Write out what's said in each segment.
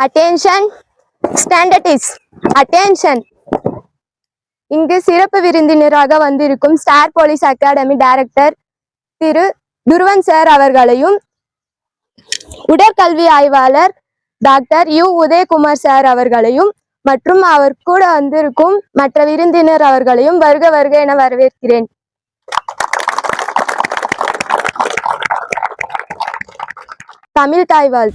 Attention, standards. Attention. இங்கு சிறப்பு விருந்தினராக வந்திருக்கும் ஸ்டார் போலீஸ் அகாடமி டைரக்டர் திரு துருவன் சார் அவர்களையும் உடற்கல்வி ஆய்வாளர் டாக்டர் யு உதயகுமார் சார் அவர்களையும் மற்றும் அவர் கூட வந்திருக்கும் மற்ற விருந்தினர் அவர்களையும் வருக வருக என வரவேற்கிறேன். தமிழ் தாய்வாழ்.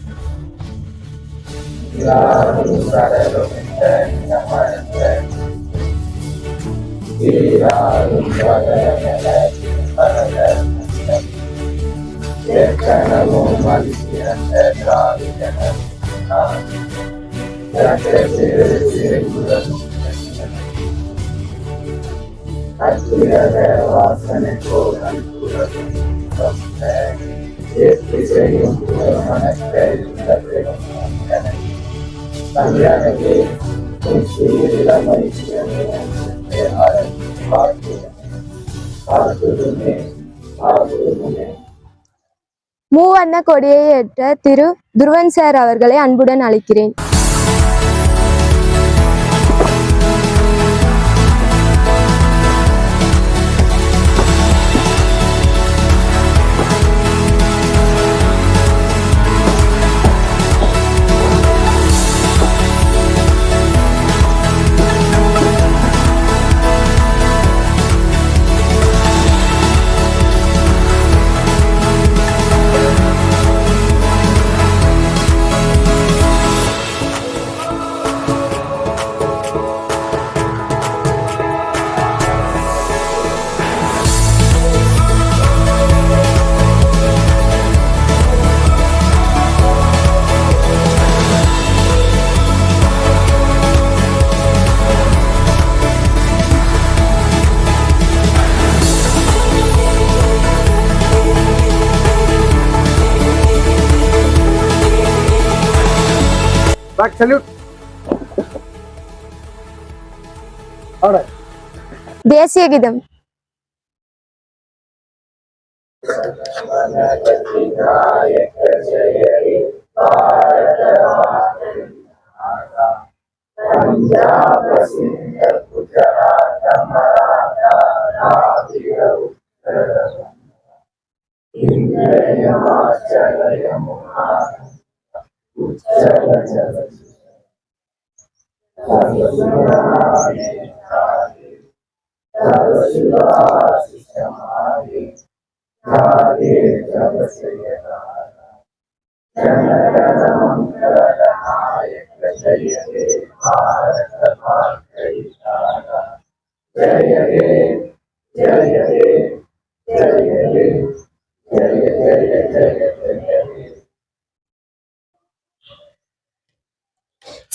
மூவண்ண கொடியை ஏற்ற திரு துருவன் சார் அவர்களை அன்புடன் அழைக்கிறேன். தேசிய கீதம்.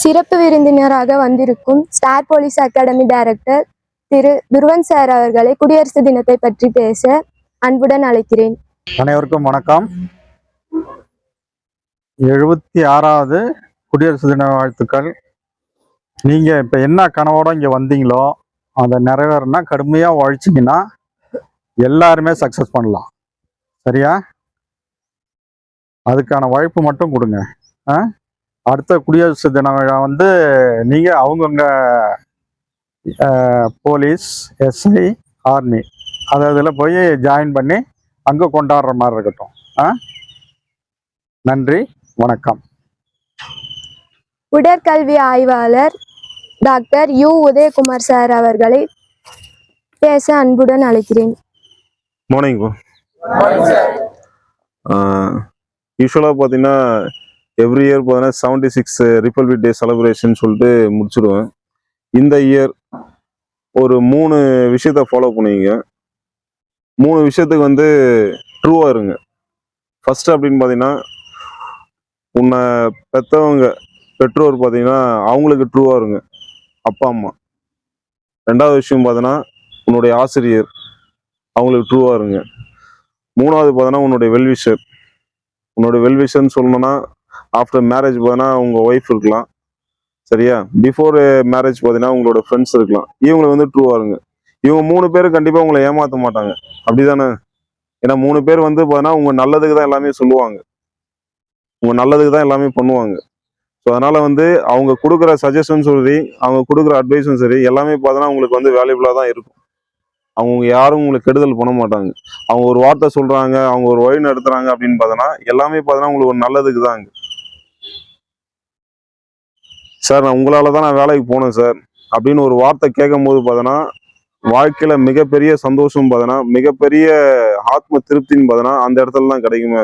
சிறப்பு விருந்தினராக வந்திருக்கும் ஸ்டார் போலீஸ் அகாடமி டைரக்டர் திரு துருவன் சார் அவர்களை குடியரசு தினத்தை பற்றி பேச அன்புடன் அழைக்கிறேன். அனைவருக்கும் வணக்கம். 76வது குடியரசு தின வாழ்த்துக்கள். நீங்க இப்ப என்ன கனவோட இங்க வந்தீங்களோ அதை நிறைவேறனா கடுமையா உழைச்சிங்கன்னா எல்லாருமே சக்சஸ் பண்ணலாம். சரியா? அதுக்கான வாய்ப்பு மட்டும் கொடுங்க. அடுத்த குடியரசு தின விழா வந்து நீங்க அவங்கவுங்க போலீஸ், எஸ்ஐ, ஆர்மி அதில் போய் ஜாயின் பண்ணி அங்கே கொண்டாடுற மாதிரி இருக்கட்டும். நன்றி, வணக்கம். உடற்கல்வி ஆய்வாளர் டாக்டர் யு உதயகுமார் சார் அவர்களை பேச அன்புடன் அழைக்கிறேன். மார்னிங். யூஸ்வலாக பார்த்தீங்கன்னா எவ்ரி இயர் பார்த்தீங்கன்னா 76 ரிப்பப்ளிக் டே செலிப்ரேஷன் சொல்லிட்டு முடிச்சுடுவேன். இந்த இயர் ஒரு 3 விஷயத்த ஃபாலோ பண்ணுவீங்க. 3 விஷயத்துக்கு வந்து ட்ரூவாக இருங்க. ஃபர்ஸ்ட் அப்படின்னு பார்த்தீங்கன்னா உன்னை பெற்றவங்க பெற்றோர் பார்த்தீங்கன்னா அவங்களுக்கு ட்ரூவாக இருங்க, அப்பா அம்மா. 2வது விஷயம் பார்த்தீங்கன்னா உன்னுடைய ஆசிரியர், அவங்களுக்கு ட்ரூவாக இருங்க. 3வது பார்த்தீங்கன்னா உன்னுடைய வெல்விஷர். உன்னோட வெல்விஷர்னு சொல்லணும்னா ஆஃப்டர் மேரேஜ் பார்த்தீங்கன்னா உங்கள் ஒய்ஃப் இருக்கலாம். சரியா? பிஃபோர் மேரேஜ் பார்த்தீங்கன்னா உங்களோட ஃப்ரெண்ட்ஸ் இருக்கலாம். இவங்களை வந்து ட்ரூவாக இருங்க. இவங்க 3 பேர் கண்டிப்பாக உங்களை ஏமாற்ற மாட்டாங்க. அப்படிதானே? ஏன்னா 3 பேர் வந்து பார்த்தீங்கன்னா உங்கள் நல்லதுக்கு தான் எல்லாமே சொல்லுவாங்க, உங்கள் நல்லதுக்கு தான் எல்லாமே பண்ணுவாங்க. ஸோ அதனால வந்து அவங்க கொடுக்குற சஜஷன் சரி, அவங்க கொடுக்குற அட்வைஸும் சரி, எல்லாமே பார்த்தோன்னா உங்களுக்கு வந்து வேல்யூபிளாக தான் இருக்கும். அவங்க யாரும் உங்களுக்கு கெடுதல் பண்ண மாட்டாங்க. அவங்க ஒரு வார்த்தை சொல்றாங்க, அவங்க ஒரு வழி நடத்துறாங்க அப்படின்னு பார்த்தோன்னா எல்லாமே பார்த்தோன்னா உங்களுக்கு ஒரு நல்லதுக்கு தாங்க. சார் நான் உங்களால தான் நான் வேலைக்கு போனேன் சார் அப்படின்னு ஒரு வார்த்தை கேட்கும் போது பார்த்தோன்னா வாழ்க்கையில மிகப்பெரிய சந்தோஷம் பார்த்தோன்னா, மிகப்பெரிய ஆத்ம திருப்தின்னு பார்த்தோன்னா அந்த இடத்துல தான் கிடைக்குமே.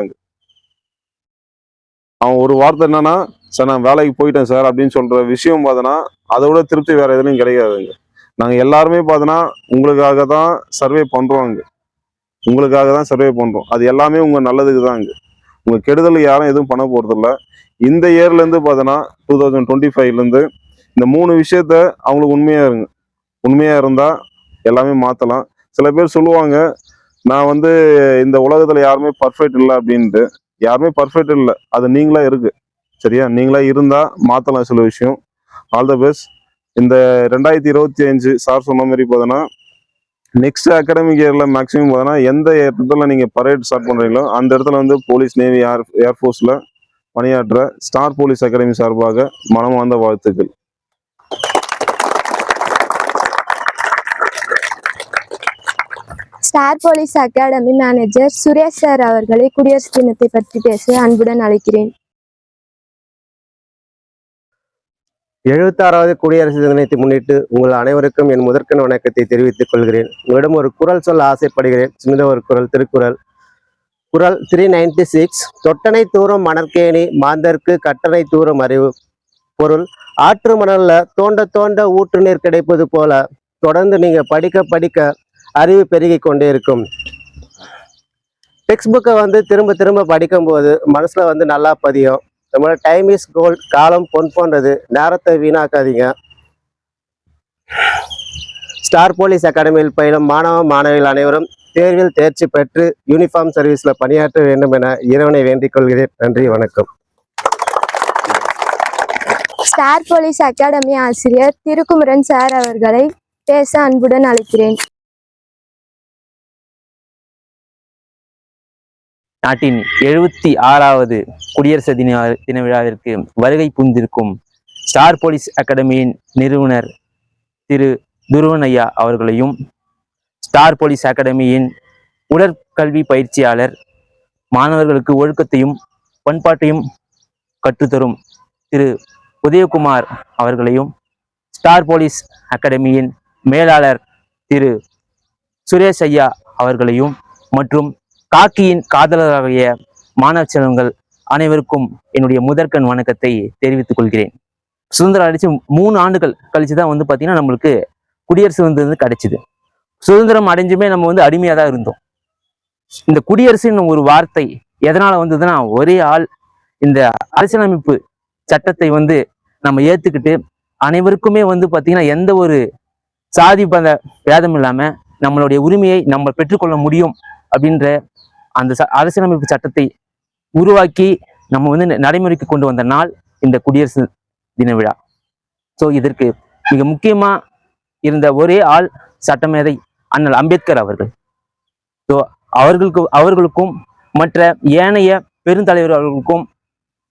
அவன் ஒரு வார்த்தை என்னன்னா, சார் நான் வேலைக்கு போயிட்டேன் சார் அப்படின்னு சொல்ற விஷயம் பார்த்தோன்னா அதை விட திருப்தி வேற எதுலையும் கிடைக்காதுங்க. நாங்க எல்லாருமே பார்த்தோன்னா உங்களுக்காக தான் சர்வே பண்றோங்க. உங்களுக்காக தான் சர்வே பண்றோம். அது எல்லாமே உங்க நல்லதுக்கு தாங்க. உங்க கெடுதல் யாரும் எதுவும் பண்ண போறது இல்லை. இந்த இயர்ல இருந்து பார்த்தோன்னா 2025ல இருந்து இந்த 3 விஷயத்த அவங்களுக்கு உண்மையா இருங்க. உண்மையா இருந்தா எல்லாமே மாத்தலாம். சில பேர் சொல்லுவாங்க, நான் வந்து இந்த உலகத்துல யாருமே பர்ஃபெக்ட் இல்லை அப்படின்ட்டு. யாருமே பர்ஃபெக்ட் இல்லை, அது நீங்களா இருக்கு. சரியா? நீங்களா இருந்தா மாத்தலாம் சில விஷயம். All the best. இந்த 2025 சார் சொன்ன மாதிரி பார்த்தோன்னா நெக்ஸ்ட் அகாடமிக் இயர்ல மேக்ஸிமம் பார்த்தோன்னா எந்த இடத்துல நீங்க பரேட் ஸ்டார்ட் பண்றீங்களோ அந்த இடத்துல வந்து போலீஸ், நேவி, ஏர்ஃபோர்ஸ்ல பணியாற்ற ஸ்டார் போலீஸ் அகாடமி சார்பாக மனமார்ந்த வாழ்த்துக்கள். Star police academy manager Suresh sir அவர்களை குடியரசு தினத்தை பற்றி பேச அன்புடன் அழைக்கிறேன். 76வது குடியரசு தினத்தை முன்னிட்டு உங்கள் அனைவருக்கும் என் முதற்கண் வணக்கத்தை தெரிவித்துக் கொள்கிறேன். உங்களிடம் ஒரு குறள் சொல்ல ஆசைப்படுகிறேன். சின்னதாக ஒரு குறள், திருக்குறள். குறள் 396. தொட்டனை தூரம் மணற்கேணி மாந்தர்க்கு கட்டணை தூரம் அறிவு. பொருள்: ஆற்று மணல்ல தோண்ட தோண்ட ஊற்று நீர் கிடைப்பது போல தொடர்ந்து நீங்க படிக்க படிக்க அறிவு பெருகி கொண்டே இருக்கும். டெக்ஸ்ட் புக்கை வந்து திரும்ப திரும்ப படிக்கும்போது மனசுல வந்து நல்லா பதியும். நம்மளோட டைம் இஸ் கோல்ட், காலம் பொன் போன்றது, நேரத்தை வீணாக்காதீங்க. ஸ்டார் போலீஸ் அகாடமியில் பயிலும் மாணவ மாணவிகள் அனைவரும் தேர்வில் தேர்ச்சி பெற்று யூனிஃபார்ம் சர்வீஸ்ல பணியாற்ற வேண்டும் என இறைவனை வேண்டிக் கொள்கிறேன். நன்றி, வணக்கம். ஸ்டார் போலீஸ் அகாடமி ஆசிரியர் திருக்குமரன் சார் அவர்களை பேச அன்புடன் அழைக்கிறேன். நாட்டின் 76வது குடியரசு தின விழாவிற்கு வருகை புரிந்திருக்கும் ஸ்டார் போலீஸ் அகாடமியின் நிறுவனர் திரு துருவன் ஐயா அவர்களையும், ஸ்டார் போலீஸ் அகாடமியின் உடற்கல்வி பயிற்சியாளர், மாணவர்களுக்கு ஒழுக்கத்தையும் பண்பாட்டையும் கற்றுத்தரும் திரு உதயகுமார் அவர்களையும், ஸ்டார் போலீஸ் அகாடமியின் மேலாளர் திரு சுரேஷ் ஐயா அவர்களையும் மற்றும் காக்கியின் காதலராகிய மாணவ செல்வங்கள் அனைவருக்கும் என்னுடைய முதற்கண் வணக்கத்தை தெரிவித்துக் கொள்கிறேன். சுதந்திரம் அடிச்சு 3 ஆண்டுகள் கழிச்சு தான் வந்து பார்த்தீங்கன்னா நம்மளுக்கு குடியரசு வந்து கிடைச்சிது. சுதந்திரம் அடைஞ்சுமே நம்ம வந்து அடிமையாக தான் இருந்தோம். இந்த குடியரசுன்னு ஒரு வார்த்தை எதனால வந்ததுன்னா, ஒரே ஆள் இந்த அரசியலமைப்பு சட்டத்தை வந்து நம்ம ஏற்றுக்கிட்டு அனைவருக்குமே வந்து பார்த்தீங்கன்னா எந்த ஒரு சாதி பந்த பேதம் இல்லாமல் நம்மளுடைய உரிமையை நம்ம பெற்றுக்கொள்ள முடியும் அப்படின்ற அந்த அரசியலமைப்பு சட்டத்தை உருவாக்கி நம்ம வந்து நடைமுறைக்கு கொண்டு வந்த நாள் இந்த குடியரசு தின விழா. ஸோ இதற்கு மிக முக்கியமா இருந்த ஒரே ஆள் சட்டமேதை அண்ணல் அம்பேத்கர் அவர்கள். ஸோ அவர்களுக்கும் மற்ற ஏனைய பெருந்தலைவர் அவர்களுக்கும்,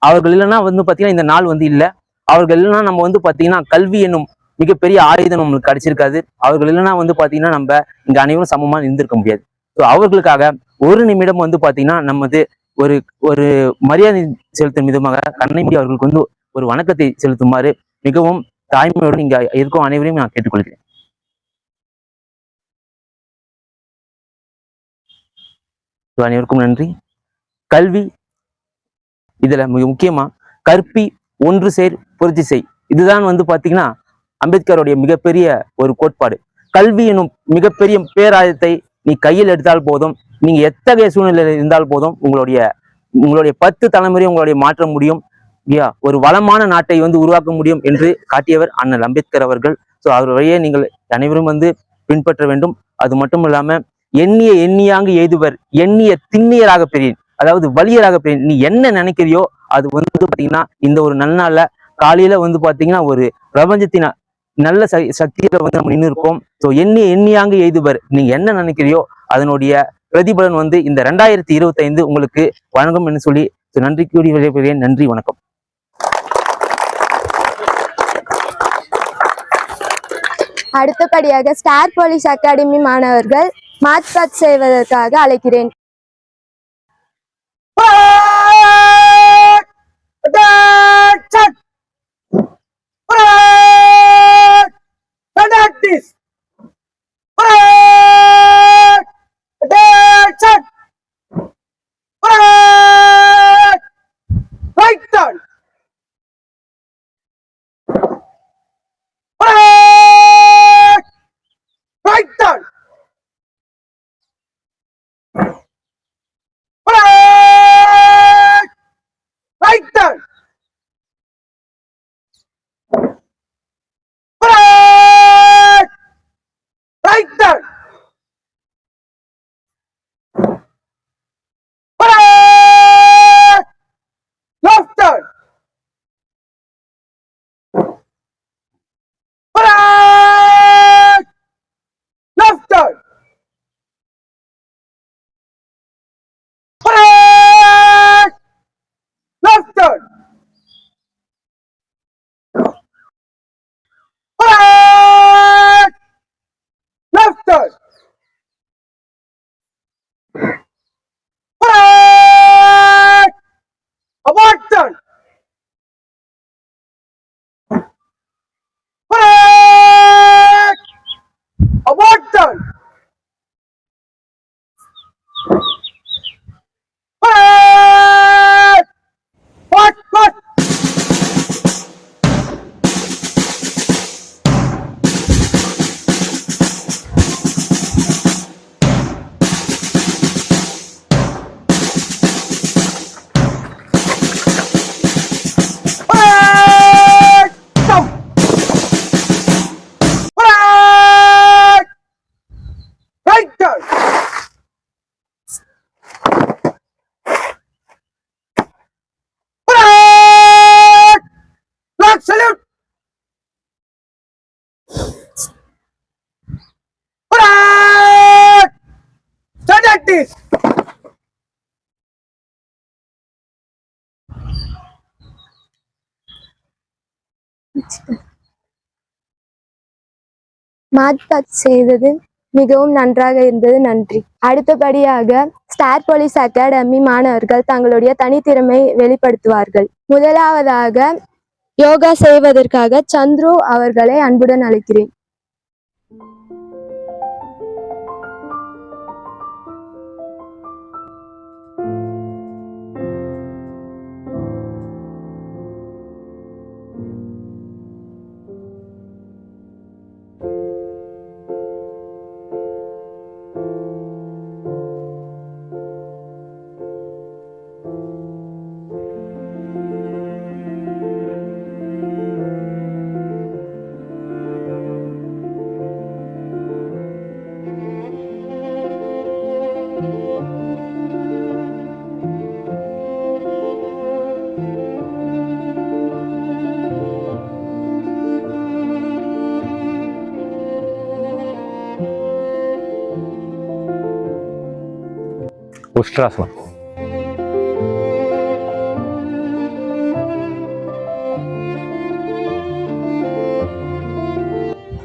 அவர்கள் இல்லைன்னா வந்து பார்த்தீங்கன்னா இந்த நாள் வந்து இல்லை. அவர்கள் இல்லைன்னா நம்ம வந்து பார்த்தீங்கன்னா கல்வி என்னும் மிகப்பெரிய ஆயுதம் நம்மளுக்கு கிடைச்சிருக்காது. அவர்கள் இல்லைன்னா வந்து பார்த்தீங்கன்னா நம்ம இங்க அனைவரும் சமமாக இருந்திருக்க முடியாது. ஸோ அவர்களுக்காக ஒரு நிமிடம் வந்து பார்த்தீங்கன்னா நமது ஒரு மரியாதை செலுத்தும் விதமாக கண்ணம்பி அவர்களுக்கு வந்து ஒரு வணக்கத்தை செலுத்துமாறு மிகவும் தாய்மையோடு இங்க இருக்கும் அனைவரையும் நான் கேட்டுக்கொள்கிறேன். அனைவருக்கும் நன்றி. கல்வி, இதுல மிக முக்கியமா கற்பி ஒன்று சேர் புரட்சி செய், இதுதான் வந்து பாத்தீங்கன்னா அம்பேத்கருடைய மிகப்பெரிய ஒரு கோட்பாடு. கல்வி எனும் மிகப்பெரிய பேராயத்தை நீ கையில் எடுத்தால் போதும், நீங்க எத்தகைய சூழ்நிலையில் இருந்தால் போதும், உங்களுடைய 10 தலைமுறையை உங்களுடைய மாற்ற முடியும், ஒரு வளமான நாட்டை வந்து உருவாக்க முடியும் என்று காட்டியவர் அண்ணல் அம்பேத்கர் அவர்கள். ஸோ அவருடைய நீங்கள் அனைவரும் வந்து பின்பற்ற வேண்டும். அது மட்டும் இல்லாம எண்ணிய எண்ணியாங்கு எய்துவர், எண்ணிய திண்ணியராக பெரியன், அதாவது வலியராக பெரியன். நீ என்ன நினைக்கிறியோ அது வந்து பாத்தீங்கன்னா இந்த ஒரு நன்னால காலையில வந்து பாத்தீங்கன்னா ஒரு பிரபஞ்சத்தின நல்ல சக்தியில வந்து நம்ம நின்று இருக்கோம். ஸோ எண்ணியாங்கு எய்துவர், நீங்க என்ன நினைக்கிறியோ அதனுடைய பிரதிபலன் வந்து இந்த 2025 உங்களுக்கு வழங்கும் என்று சொல்லி நன்றி கூறி விடைபெறுகிறேன். நன்றி, வணக்கம். அடுத்தபடியாக ஸ்டார் போலீஸ் அகாடமி மாணவர்கள் மார்ச் பாஸ்ட் செய்வதற்காக அழைக்கிறேன். மார்ச் பாஸ்ட் செய்தது மிகவும் நன்றாக இருந்தது, நன்றி. அடுத்தபடியாக ஸ்டார் போலீஸ் அகாடமி மாணவர்கள் தங்களுடைய தனித்திறமை வெளிப்படுத்துவார்கள். முதலாவதாக யோகா செய்வதற்காக சந்துரு அவர்களை அன்புடன் அழைக்கிறேன். உஷ்ட்ராசனம்.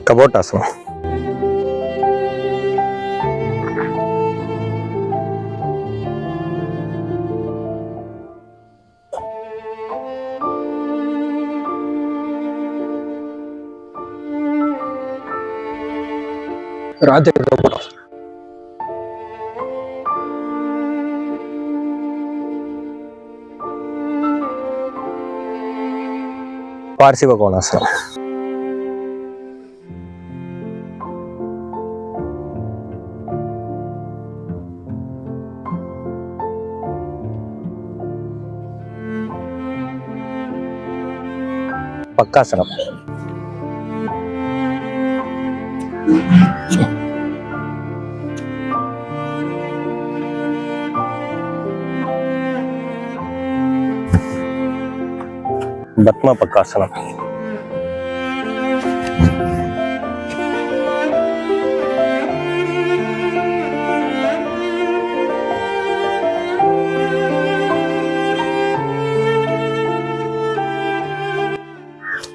கபோட்டாசனம். ராஜ கபோட்டாசனம். பார்சிவ கோணாசனம். பக்காசனம். பத்ம பக்காசனம்.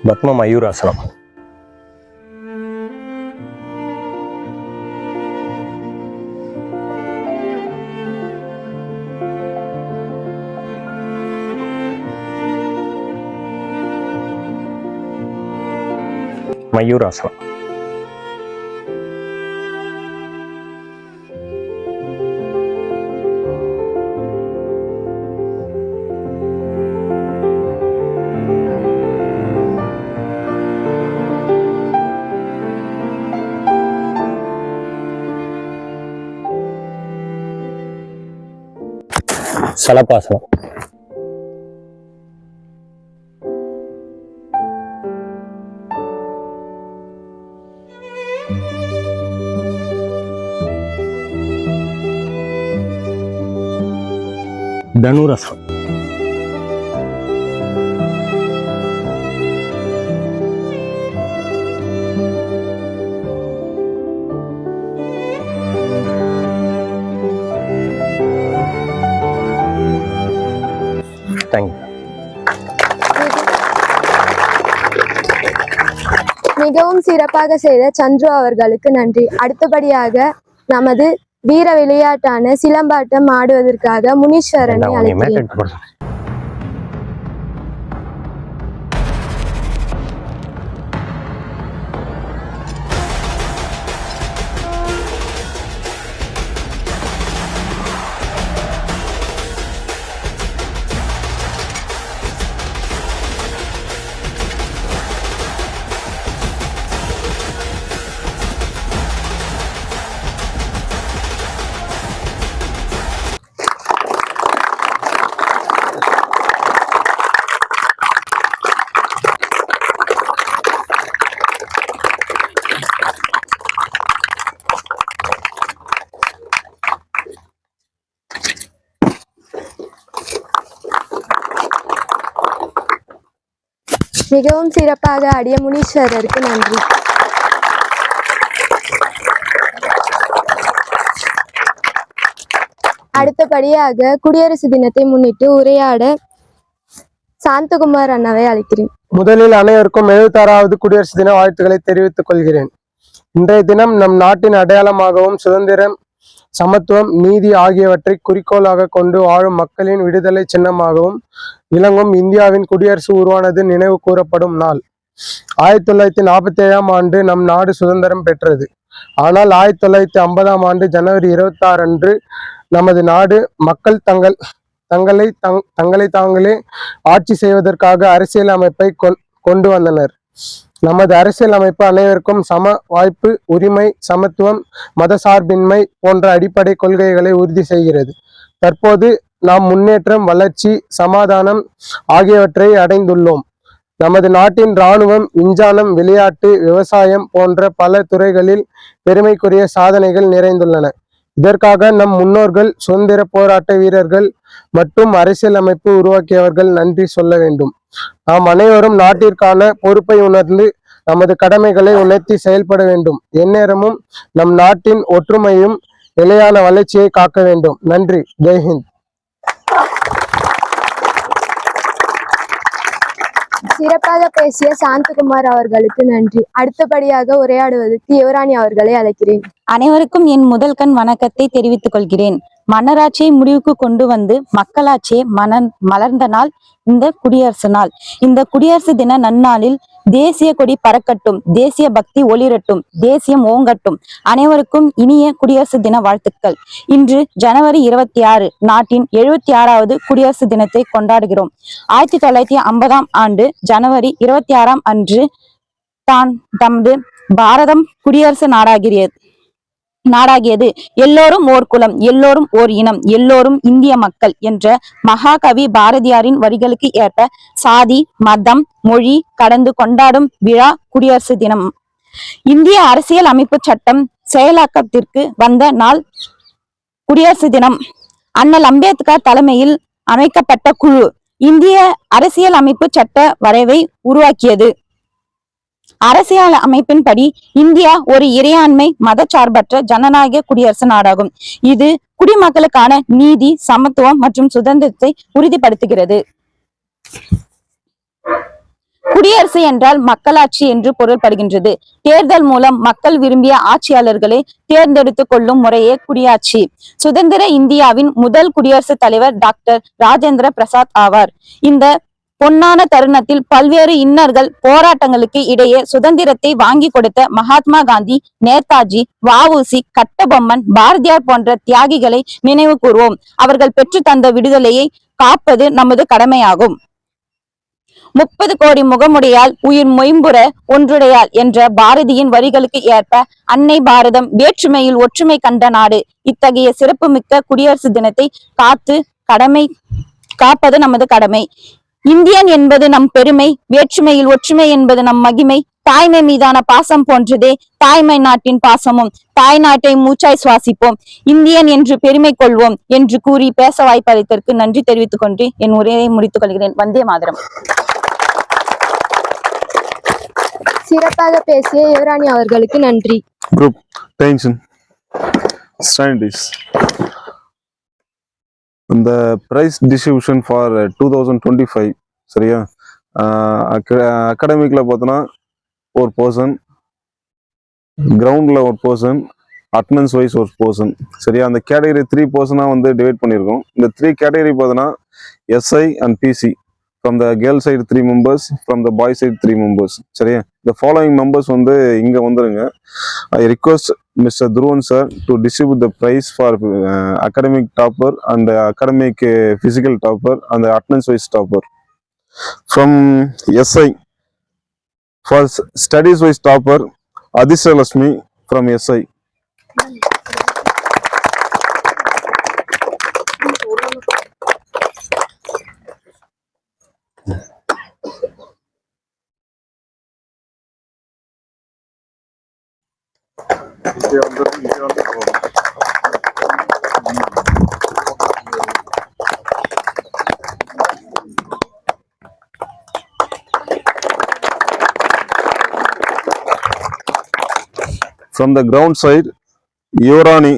பத்ம மயூராசனம். மயூராசனம். சலபாசனம். தனுராசனம். தேங்க்யூ. மிகவும் சிறப்பாக செய்த சந்துரு அவர்களுக்கு நன்றி. அடுத்தபடியாக நமது வீர விளையாட்டான சிலம்பாட்டம் ஆடுவதற்காக முனீஸ்வரனை அழைக்கிறேன். மிகவும் சிறப்பாக ஆடிய முனீஸ்வரருக்கு நன்றி. அடுத்தபடியாக குடியரசு தினத்தை முன்னிட்டு உரையாட சாந்தகுமார் அண்ணாவை அழைக்கிறேன். முதலில் அனைவருக்கும் 76வது குடியரசு தின வாழ்த்துக்களை தெரிவித்துக் கொள்கிறேன். இன்றைய தினம் நம் நாட்டின் அடையாளமாகவும் சுதந்திரம், சமத்துவம், நீதி ஆகியவற்றை குறிக்கோளாக கொண்டு வாழும் மக்களின் விடுதலை சின்னமாகவும் விளங்கும் இந்தியாவின் குடியரசு உருவானது நினைவு கூறப்படும் நாள். 1947ஆம் ஆண்டு நம் நாடு சுதந்திரம் பெற்றது. ஆனால் 1950ஆம் ஆண்டு ஜனவரி 26 அன்று நமது நாடு மக்கள் தங்களை தாங்களே ஆட்சி செய்வதற்காக அரசியல் அமைப்பை கொண்டு வந்தனர். நமது அரசியல் அமைப்பு அனைவருக்கும் சம வாய்ப்பு, உரிமை, சமத்துவம், மதசார்பின்மை போன்ற அடிப்படை கொள்கைகளை உறுதி செய்கிறது. தற்போது நாம் முன்னேற்றம், வளர்ச்சி, சமாதானம் ஆகியவற்றை அடைந்துள்ளோம். நமது நாட்டின் இராணுவம், விஞ்ஞானம், விளையாட்டு, விவசாயம் போன்ற பல துறைகளில் பெருமைக்குரிய சாதனைகள் நிறைந்துள்ளன. இதற்காக நம் முன்னோர்கள், சுதந்திர போராட்ட வீரர்கள் மற்றும் அரசியல் அமைப்பு உருவாக்கியவர்கள் நன்றி சொல்ல வேண்டும். நாம் அனைவரும் நாட்டிற்கான பொறுப்பை உணர்ந்து நமது கடமைகளை உணர்த்தி செயல்பட வேண்டும். எந்நேரமும் நம் நாட்டின் ஒற்றுமையும் நிலையான வளர்ச்சியை காக்க வேண்டும். நன்றி. ஜெய்ஹிந்த். சிறப்பாக பேசிய சாந்தகுமார் அவர்களுக்கு நன்றி. அடுத்தபடியாக உரையாடுவதற்கு யுவராணி அவர்களை அழைக்கிறேன். அனைவருக்கும் என் முதல் கண் வணக்கத்தை தெரிவித்துக் கொள்கிறேன். மன்னராட்சியை முடிவுக்கு கொண்டு வந்து மக்களாட்சியை மலர்ந்த நாள் இந்த குடியரசு நாள். இந்த குடியரசு தின நன்னாளில் தேசிய கொடி பறக்கட்டும், தேசிய பக்தி ஒளிரட்டும், தேசியம் ஓங்கட்டும். அனைவருக்கும் இனிய குடியரசு தின வாழ்த்துக்கள். இன்று ஜனவரி 26 நாட்டின் 76வது குடியரசு தினத்தை கொண்டாடுகிறோம். 1950ஆம் ஆண்டு ஜனவரி 26ஆம் அன்று தான் தமது பாரதம் குடியரசு நாடாகியது. எல்லோரும் ஓர் குலம், எல்லோரும் ஓர் இனம், எல்லோரும் இந்திய மக்கள் என்ற மகாகவி பாரதியாரின் வரிகளுக்கு ஏற்ப சாதி, மதம், மொழி கடந்து கொண்டாடும் விழா குடியரசு தினம். இந்திய அரசியல் அமைப்பு சட்டம் செயலாக்கத்திற்கு வந்த நாள் குடியரசு தினம். அண்ணல் அம்பேத்கர் தலைமையில் அமைக்கப்பட்ட குழு இந்திய அரசியல் அமைப்பு சட்ட வரைவை உருவாக்கியது. அரசியல் அமைப்பின்படி இந்தியா ஒரு இறையாண்மை மதச்சார்பற்ற ஜனநாயக குடியரசு நாடாகும். இது குடிமக்களுக்கான நீதி, சமத்துவம் மற்றும் சுதந்திரத்தை உறுதிப்படுத்துகிறது. குடியரசு என்றால் மக்களாட்சி என்று பொருள்படுகின்றது. தேர்தல் மூலம் மக்கள் விரும்பிய ஆட்சியாளர்களை தேர்ந்தெடுத்துக் கொள்ளும் முறையே குடியாட்சி. சுதந்திர இந்தியாவின் முதல் குடியரசுத் தலைவர் டாக்டர் ராஜேந்திர பிரசாத் ஆவார். இந்த பொன்னான தருணத்தில் பல்வேறு இன்னல்கள் போராட்டங்களுக்கு இடையே சுதந்திரத்தை வாங்கி கொடுத்த மகாத்மா காந்தி, நேதாஜி, வ.உ.சி., கட்டபொம்மன், பாரதியார் போன்ற தியாகிகளை நினைவு கூர்வோம். அவர்கள் பெற்று தந்த விடுதலையை காப்பது நமது கடமையாகும். 30 கோடி முகமுடையாள் உயிர் மொயம்புற ஒன்றுடையாள் என்ற பாரதியின் வரிகளுக்கு ஏற்ப அன்னை பாரதம் வேற்றுமையில் ஒற்றுமை கண்ட நாடு. இத்தகைய சிறப்புமிக்க குடியரசு தினத்தை காப்பது நமது கடமை. இந்தியன் என்பது நம் பெருமை, வேற்றுமையில் ஒற்றுமை என்பது நம் மகிமை. தாய்மை மீதான பாசம் போன்றதே தாய்மை நாட்டின் பாசமும். தாய் நாட்டை மூச்சாய் சுவாசிப்போம், இந்தியன் என்று பெருமை கொள்வோம் என்று கூறி பேச வாய்ப்பளித்ததற்கு நன்றி தெரிவித்துக் கொண்டு என் உரையை முடித்துக் கொள்கிறேன். வந்தே மாதரம். சிறப்பாக பேசிய யுவராணி அவர்களுக்கு நன்றி. Group, attention. Scientists. The prize distribution for 2025 சரியா? அகாடமிக்ல பார்த்தோன்னா ஒரு பர்சன், கிரவுண்ட்ல ஒரு பர்சன், அட்டனன்ஸ் வைஸ் ஒரு பர்சன் சரியா? அந்த கேட்டகரி 3 பர்சனாக வந்து டிவைட் பண்ணியிருக்கோம். இந்த 3 கேட்டகரி பார்த்தோன்னா SI and PC. From the girl side 3 members, from the boy side 3 members. சரியா? The following members வந்து இங்க வந்துருங்க. I request Mr. Dhruvan sir to distribute the prize for academic topper and academic physical topper and the attendance wise topper. From SI, for studies wise topper, Adisha Lasmi from SI. From the ground side, Yorani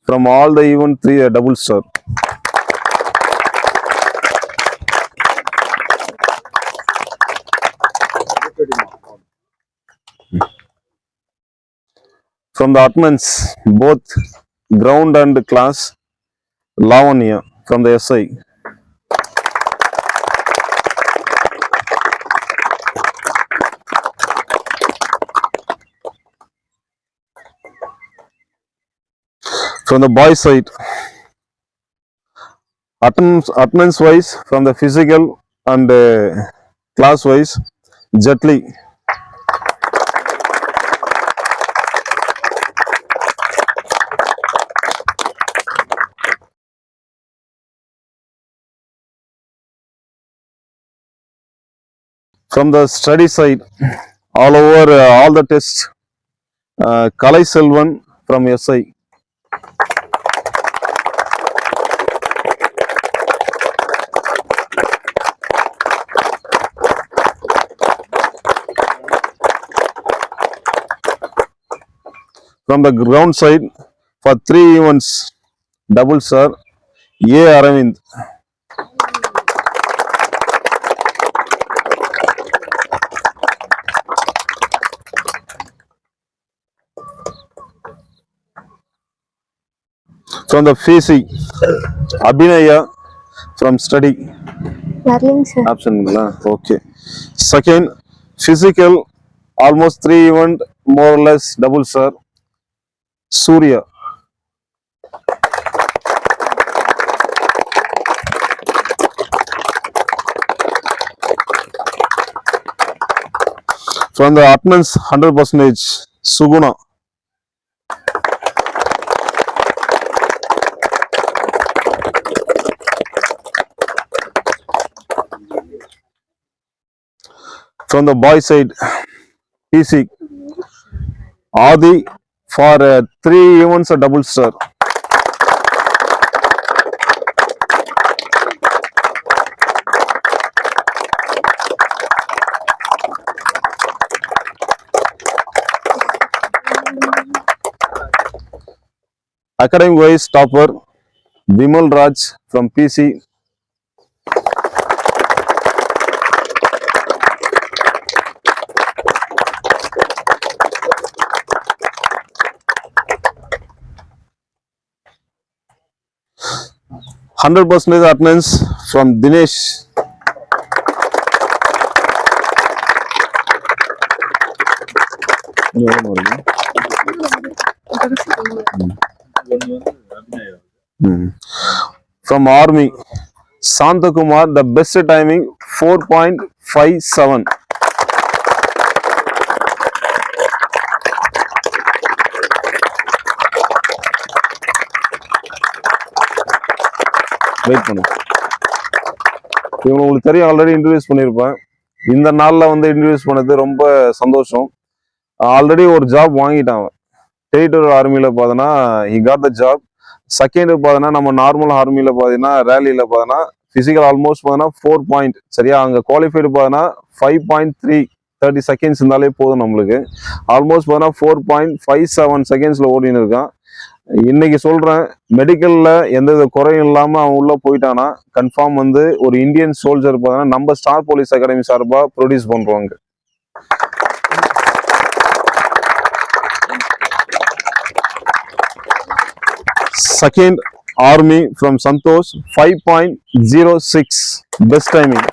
from all the event 3 a double star. From the attendance, both ground and class, Lavanya from the SI. From the boy side, attendance wise, from the physical and class wise, Jetli. From the study side, all over all the tests, Kalai Selvan from SI. From the ground side, for 3 events, double sir, A. Aravind. From the FACI, Abhinaya from study. வரலைங்க sir. Absent. Okay. Second, physical, almost 3 event, more or less double sir, Surya. From the attendance 100%, Suguna. From the boy side, PC, Adi for 3 events a double star. Academic wise topper, Vimal Raj from PC. %, attendance from Dinesh. From Army, Santakumar, the best timing 4.57. Wait பண்ணு. இவங்க உங்களுக்கு தெரியும், already introduce பண்ணியிருப்பேன். இந்த நாளில் வந்து introduce பண்ணது ரொம்ப சந்தோஷம். ஆல்ரெடி ஒரு ஜாப் வாங்கிட்டான். டெரிட்டோரியல் ஆர்மியில் பார்த்தோன்னா he got the job. Second பார்த்தோன்னா நம்ம நார்மல் ஆர்மியில் பார்த்தீங்கன்னா ரேலியில் பார்த்தோன்னா ஃபிசிக்கல் ஆல்மோஸ்ட் பார்த்தோன்னா 4 பாயிண்ட் சரியா. அங்கே குவாலிஃபைடு பார்த்தோன்னா 5.3 30 செகண்ட்ஸ் இருந்தாலே போதும் நம்மளுக்கு. ஆல்மோஸ்ட் பார்த்தோன்னா 4.57 செகண்ட்ஸில் ஓடின்னு இருக்கான். இன்னைக்கு சொல்றேன், மெடிக்கல்ல எந்த வித குறையும் இல்லாம அவன் உள்ள போயிட்டானா கன்ஃபார்ம் வந்து ஒரு இந்தியன் சோல்ஜர் பார்த்தோன்னா நம்ம ஸ்டார் போலீஸ் அகாடமி சார்பா ப்ரொடியூஸ் பண்றோங்க. Second army from Santhosh 5.06 best timing.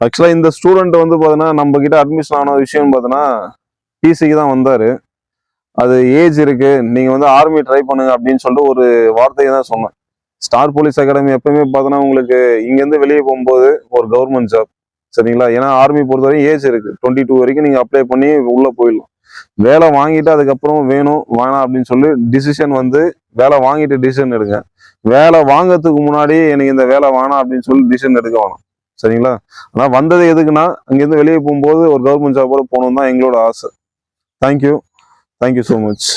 ஆக்சுவலாக இந்த ஸ்டூடெண்ட் வந்து பார்த்தோன்னா நம்ம கிட்ட அட்மிஷன் ஆன விஷயம் பார்த்தோன்னா பிசிக்கு தான் வந்தார். அது ஏஜ் இருக்கு, நீங்கள் வந்து ஆர்மி ட்ரை பண்ணுங்க அப்படின்னு சொல்லிட்டு ஒரு வார்த்தையை தான் சொன்னேன். ஸ்டார் போலீஸ் அகாடமி எப்பவுமே பார்த்தோன்னா உங்களுக்கு இங்கேருந்து வெளியே போகும்போது ஒரு கவர்மெண்ட் ஜாப் சரிங்களா. ஏன்னா ஆர்மி பொறுத்தவரைக்கும் ஏஜ் இருக்கு, 22 வரைக்கும் நீங்கள் அப்ளை பண்ணி உள்ளே போயிடலாம். வேலை வாங்கிட்டு அதுக்கப்புறம் வேணும் வேணாம் அப்படின்னு சொல்லி டிசிஷன் வந்து வேலை வாங்கிட்டு டிசிஷன் எடுங்க. வேலை வாங்கிறதுக்கு முன்னாடி எனக்கு இந்த வேலை வேணாம் அப்படின்னு சொல்லி டிசிஷன் எடுக்க வேணாம் சரிங்களா. ஆனால் வந்தது எதுக்குன்னா அங்கேருந்து வெளியே போகும்போது ஒரு கவர்மெண்ட் ஜாபோட போகணும் தான் எங்களோட ஆசை. Thank you so much.